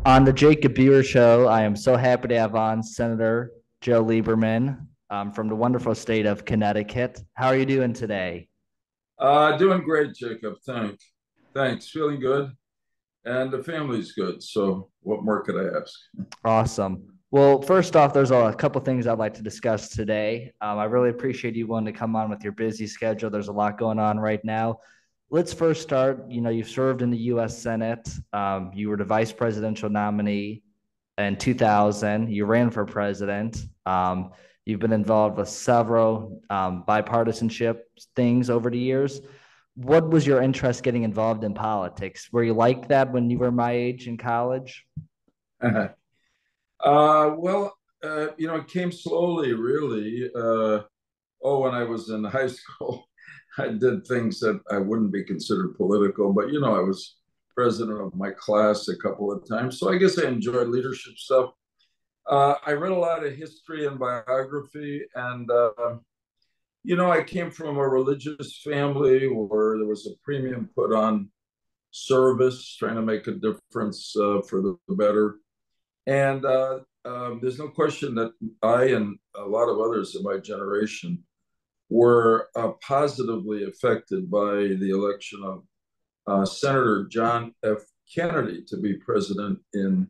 On the Jacob Buehrer Show, I am so happy to have on Senator Joe Lieberman from the wonderful state of Connecticut. How are you doing today? Doing great, Jacob. Thanks. Feeling good, and the family's good. So, what more could I ask? Awesome. Well, first off, there's a couple things I'd like to discuss today. I really appreciate you wanting to come on with your busy schedule. There's a lot going on right now. Let's first start. You've served in the U.S. Senate. You were the vice presidential nominee in 2000. You ran for president. You've been involved with several bipartisanship things over the years. What was your interest getting involved in politics? Were you like that when you were my age in college? It came slowly, really. When I was in high school, I did things that I wouldn't be considered political, but I was president of my class a couple of times. So I guess I enjoyed leadership stuff. I read a lot of history and biography, and I came from a religious family where there was a premium put on service, trying to make a difference for the better. And there's no question that I and a lot of others in my generation were positively affected by the election of Senator John F. Kennedy to be president in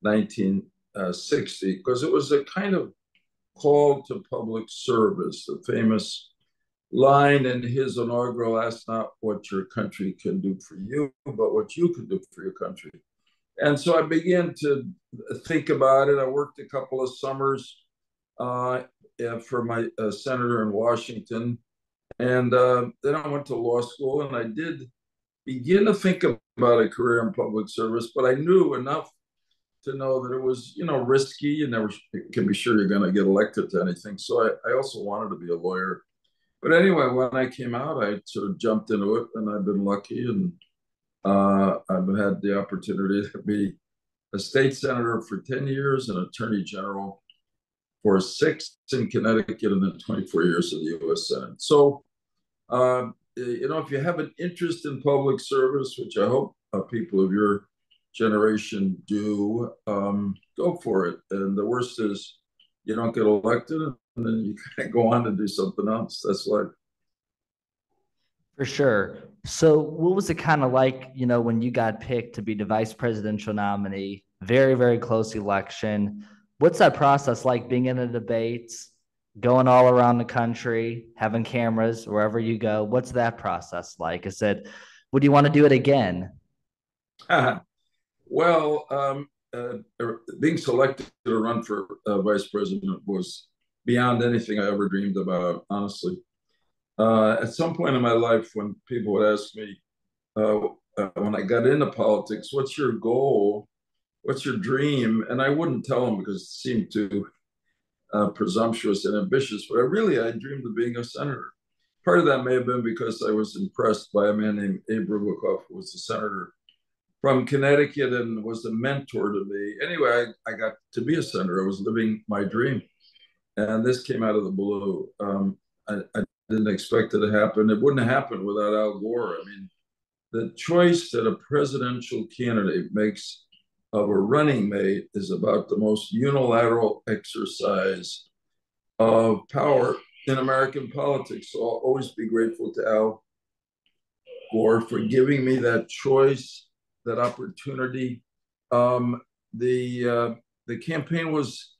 1960, because it was a kind of call to public service. The famous line in his inaugural, "Ask not what your country can do for you, but what you can do for your country." And so I began to think about it. I worked a couple of summers for my senator in Washington. And then I went to law school, and I did begin to think about a career in public service, but I knew enough to know that it was, risky. You never can be sure you're going to get elected to anything. So I also wanted to be a lawyer. But anyway, when I came out, I sort of jumped into it, and I've been lucky. And I've had the opportunity to be a state senator for 10 years and attorney general for 6 in Connecticut, and then 24 years in the U.S. Senate. So, if you have an interest in public service, which I hope people of your generation do, go for it. And the worst is you don't get elected, and then you kind of go on to do something else. That's life. For sure. So, what was it kind of like, when you got picked to be the vice presidential nominee? Very, very close election. What's that process like being in the debates, going all around the country, having cameras wherever you go? What's that process like? I said, would you want to do it again? Well, being selected to run for vice president was beyond anything I ever dreamed about, honestly. At some point in my life, when people would ask me, when I got into politics, what's your goal? What's your dream? And I wouldn't tell them because it seemed too presumptuous and ambitious, but I dreamed of being a senator. Part of that may have been because I was impressed by a man named Abe Rubakoff, who was a senator from Connecticut and was a mentor to me. Anyway, I got to be a senator. I was living my dream. And this came out of the blue. I didn't expect it to happen. It wouldn't have happened without Al Gore. I mean, the choice that a presidential candidate makes of a running mate is about the most unilateral exercise of power in American politics. So I'll always be grateful to Al Gore for giving me that choice, that opportunity. The campaign was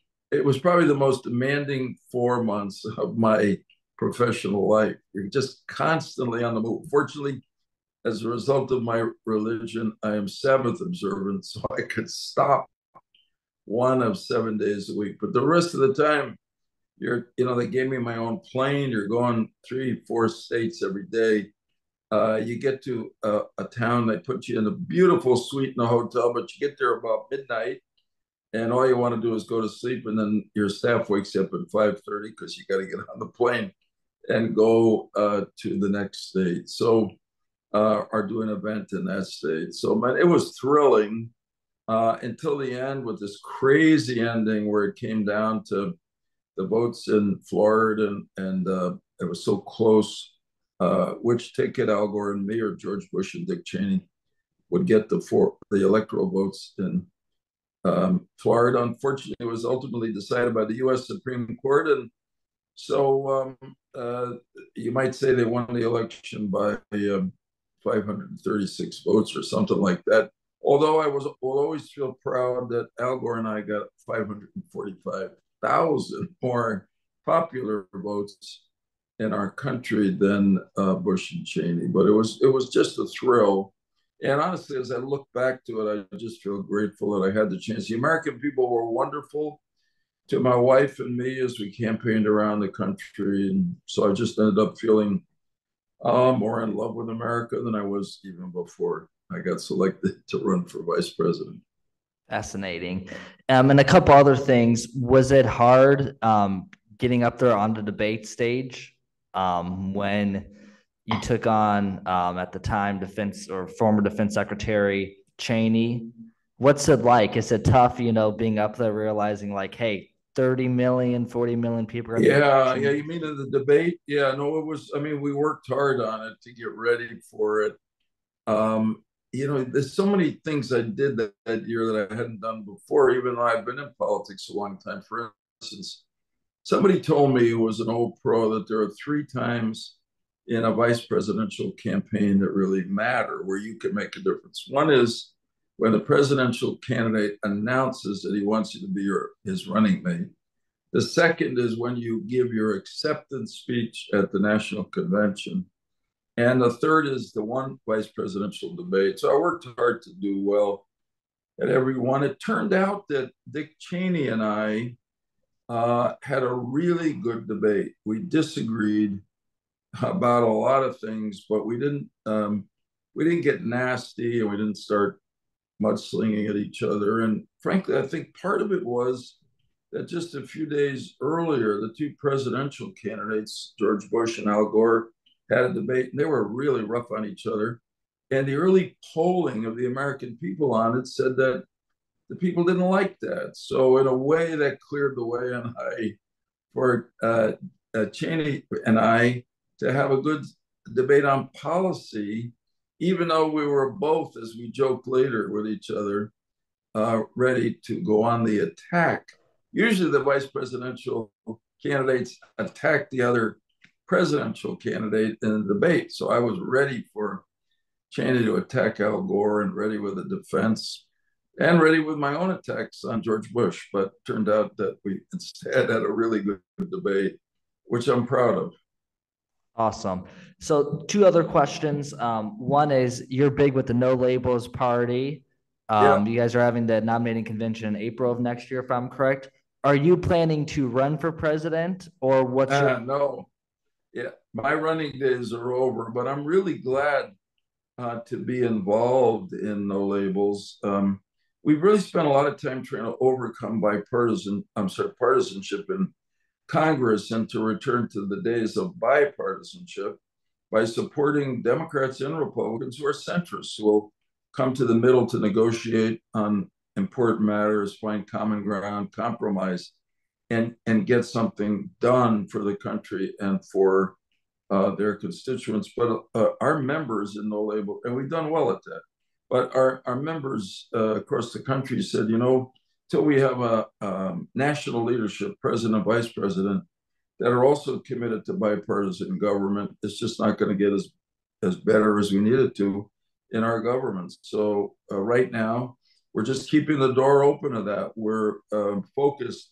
probably the most demanding 4 months of my professional life. You're just constantly on the move. Fortunately, as a result of my religion, I am Sabbath observant, so I could stop one of 7 days a week. But the rest of the time, they gave me my own plane. You're going 3, 4 states every day. You get to a town, they put you in a beautiful suite in a hotel, but you get there about midnight, and all you want to do is go to sleep, and then your staff wakes you up at 5:30 because you got to get on the plane and go to the next state. So, or do an event in that state. So, man, it was thrilling until the end, with this crazy ending where it came down to the votes in Florida, and it was so close. Which ticket, Al Gore and me, or George Bush and Dick Cheney, would get the electoral votes in Florida. Unfortunately, was ultimately decided by the U.S. Supreme Court, and so you might say they won the election by 536 votes or something like that. Although will always feel proud that Al Gore and I got 545,000 more popular votes in our country than Bush and Cheney. But it was just a thrill. And honestly, as I look back to it, I just feel grateful that I had the chance. The American people were wonderful to my wife and me as we campaigned around the country. And so I just ended up feeling more in love with America than I was even before I got selected to run for vice president. Fascinating. And a couple other things. Was it hard getting up there on the debate stage when you took on at the time defense or former defense secretary Cheney? What's it like? Is it tough, being up there realizing like, hey, 30 million, 40 million people are Yeah, you mean in the debate? Yeah, no, it was, I mean, we worked hard on it to get ready for it. There's so many things I did that year that I hadn't done before, even though I've been in politics a long time. For instance, somebody told me, who was an old pro, that there are three times in a vice presidential campaign that really matter, where you can make a difference. One is when the presidential candidate announces that he wants you to be his running mate. The second is when you give your acceptance speech at the national convention. And the third is the one vice presidential debate. So I worked hard to do well at every one. It turned out that Dick Cheney and I had a really good debate. We disagreed about a lot of things, but we didn't get nasty, and we didn't start mudslinging at each other. And frankly, I think part of it was that just a few days earlier, the two presidential candidates, George Bush and Al Gore, had a debate, and they were really rough on each other. And the early polling of the American people on it said that the people didn't like that. So in a way, that cleared the way for Cheney and I to have a good debate on policy, even though we were both, as we joked later with each other, ready to go on the attack. Usually the vice presidential candidates attack the other presidential candidate in the debate. So I was ready for Cheney to attack Al Gore, and ready with a defense, and ready with my own attacks on George Bush. But turned out that we instead had a really good debate, which I'm proud of. Awesome. So two other questions. One is, you're big with the No Labels Party. Yeah. You guys are having the nominating convention in April of next year, if I'm correct. Are you planning to run for president, or what's your... No. Yeah, my running days are over, but I'm really glad to be involved in No Labels. We've really spent a lot of time trying to overcome partisanship in Congress, and to return to the days of bipartisanship by supporting Democrats and Republicans who are centrists, who will come to the middle to negotiate on important matters, find common ground, compromise, and get something done for the country and for their constituents. But our members in No Label, and we've done well at that, but our members across the country said, till we have a national leadership, president, vice president, that are also committed to bipartisan government, it's just not going to get as better as we need it to in our government. So right now, we're just keeping the door open to that. We're focused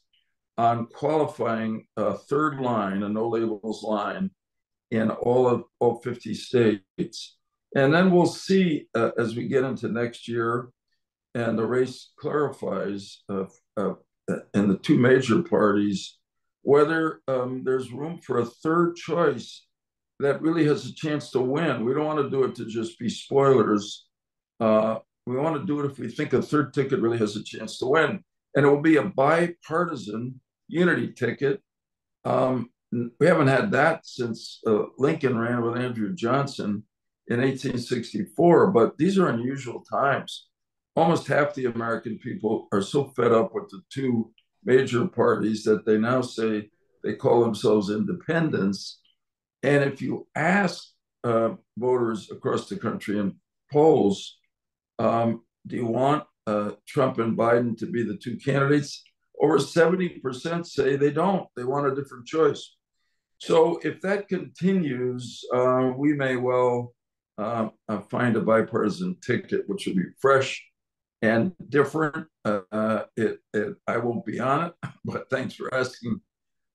on qualifying a third line, a No Labels line, in all 50 states. And then we'll see as we get into next year and the race clarifies in the two major parties, whether there's room for a third choice that really has a chance to win. We don't want to do it to just be spoilers. We want to do it if we think a third ticket really has a chance to win. And it will be a bipartisan unity ticket. We haven't had that since Lincoln ran with Andrew Johnson in 1864, but these are unusual times. Almost half the American people are so fed up with the two major parties that they now say they call themselves independents. And if you ask voters across the country in polls, do you want Trump and Biden to be the two candidates. Over 70% say they don't. They want a different choice. So if that continues, we may well find a bipartisan ticket, which would be fresh and different. I won't be on it, but thanks for asking.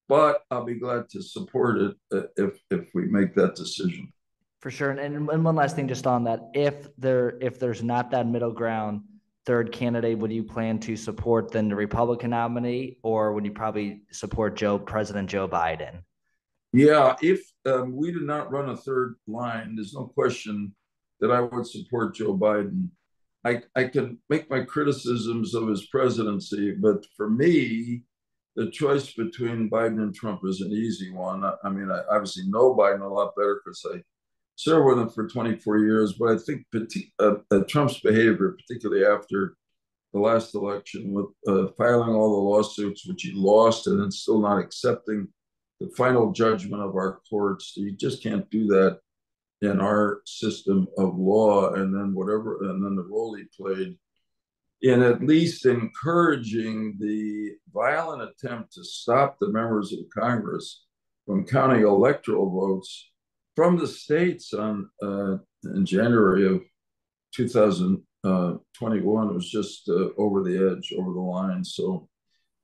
But I'll be glad to support it if we make that decision. For sure. And one last thing just on that, if there's not that middle ground third candidate, would you plan to support then the Republican nominee, or would you probably support President Joe Biden? Yeah, if we did not run a third line, there's no question that I would support Joe Biden. I can make my criticisms of his presidency, but for me, the choice between Biden and Trump is an easy one. I mean, I obviously know Biden a lot better because I served with him for 24 years, but I think Trump's behavior, particularly after the last election, with filing all the lawsuits, which he lost, and then still not accepting the final judgment of our courts, you just can't do that in our system of law. And then the role he played in at least encouraging the violent attempt to stop the members of Congress from counting electoral votes from the states in January of 2021 was just over the edge, over the line. So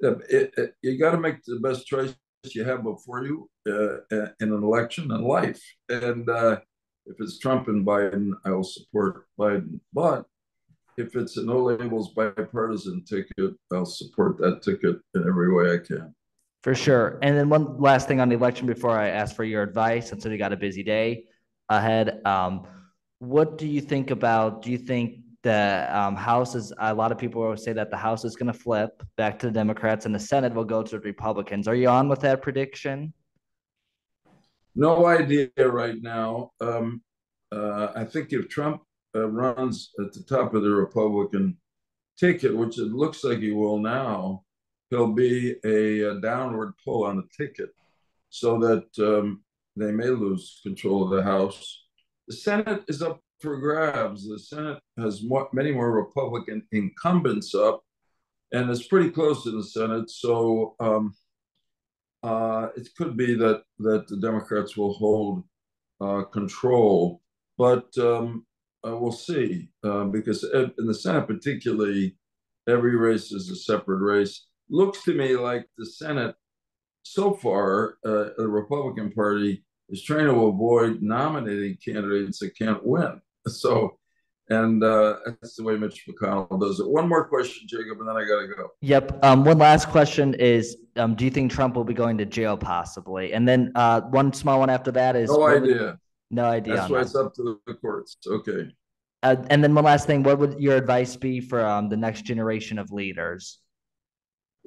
you got to make the best choice you have before you in an election and life. And if it's Trump and Biden, I will support Biden. But if it's a no labels bipartisan ticket, I'll support that ticket in every way I can. For sure. And then one last thing on the election before I ask for your advice, since we got a busy day ahead. What do you think about? Do you think the House is? A lot of people will say that the House is going to flip back to the Democrats and the Senate will go to the Republicans. Are you on with that prediction? No idea right now. I think if Trump runs at the top of the Republican ticket, which it looks like he will now, he'll be a downward pull on the ticket so that they may lose control of the House. The Senate is up for grabs. The Senate has many more Republican incumbents up, and it's pretty close in the Senate. So it could be that the Democrats will hold control, but we'll see. Because in the Senate, particularly, every race is a separate race. Looks to me like the Senate, so far, the Republican Party is trying to avoid nominating candidates that can't win. So, and that's the way Mitch McConnell does it. One more question, Jacob, and then I got to go. Yep. One last question is, do you think Trump will be going to jail possibly? And then one small one after that is— No idea. No idea. That's why it's up to the courts. Okay. And then one last thing, what would your advice be for the next generation of leaders?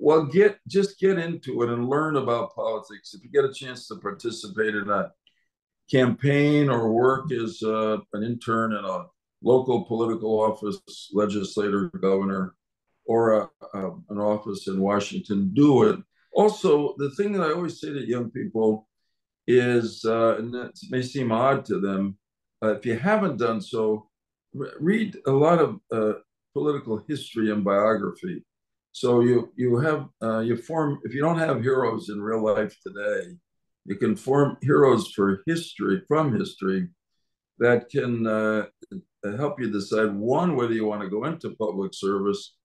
Well, just get into it and learn about politics. If you get a chance to participate in a campaign or work as an intern in a local political office, legislator, governor, or an office in Washington, do it. Also, the thing that I always say to young people is, and that may seem odd to them, if you haven't done so, read a lot of political history and biography. So you form, if you don't have heroes in real life today, you can form heroes from history that can help you decide, one, whether you want to go into public service,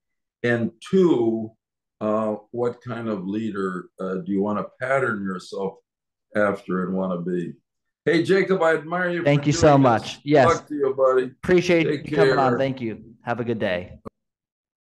and two, what kind of leader do you want to pattern yourself after and want to be. Hey, Jacob, I admire you. Thank you so much. Yes. Good luck to you, buddy. Appreciate you coming on. Thank you. Have a good day.